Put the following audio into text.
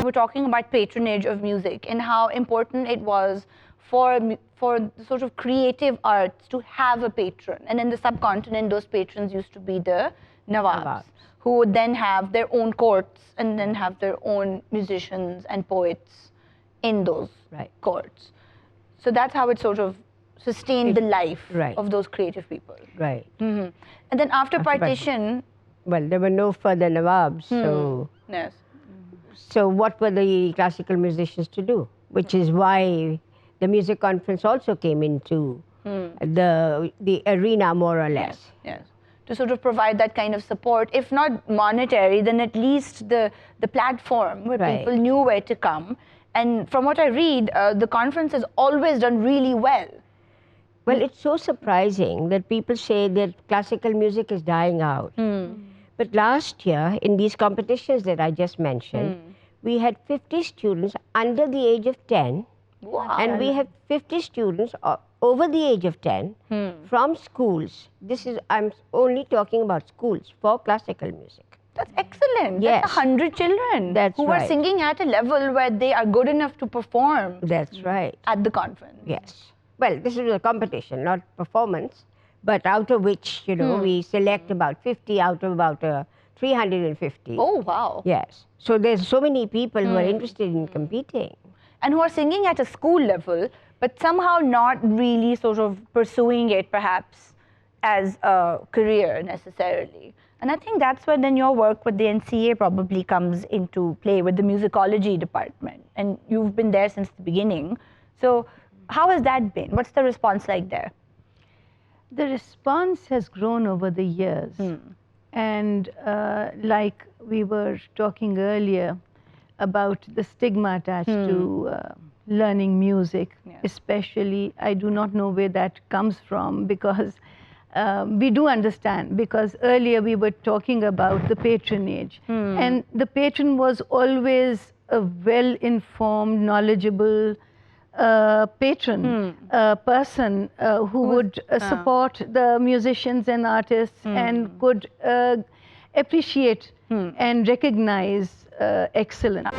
were talking about patronage of music and how important it was for the sort of creative arts to have a patron. And in the subcontinent, those patrons used to be the Nawabs, who would then have their own courts and then have their own musicians and poets in those courts. So that's how it sort of sustained the life of those creative people. Right. And then after partition... Well, there were no further Nawabs, so... Yes. So what were the classical musicians to do? Which is why the music conference also came into the arena, more or less. Yes. To sort of provide that kind of support, if not monetary, then at least the platform where people knew where to come. And from what I read, the conference has always done really well. Well, it's so surprising that people say that classical music is dying out. But last year, in these competitions that I just mentioned, we had 50 students under the age of 10. Wow. And we have 50 students over the age of 10 from schools. I'm only talking about schools for classical music. That's excellent. Yes. That's 100 children who are singing at a level where they are good enough to perform. That's right. At the conference. Yes. Well, this is a competition, not performance, but out of which, you know, we select about 50 out of about 350. Oh, wow. Yes. So there's so many people who are interested in competing. And who are singing at a school level, but somehow not really sort of pursuing it perhaps as a career necessarily. And I think that's where then your work with the NCA probably comes into play with the musicology department. And you've been there since the beginning. So how has that been? What's the response like there? The response has grown over the years. And like we were talking earlier about the stigma attached to learning music, especially, I do not know where that comes from, because we do understand, because earlier we were talking about the patronage. And the patron was always a well-informed, knowledgeable patron, person who would support the musicians and artists and could appreciate and recognize excellence.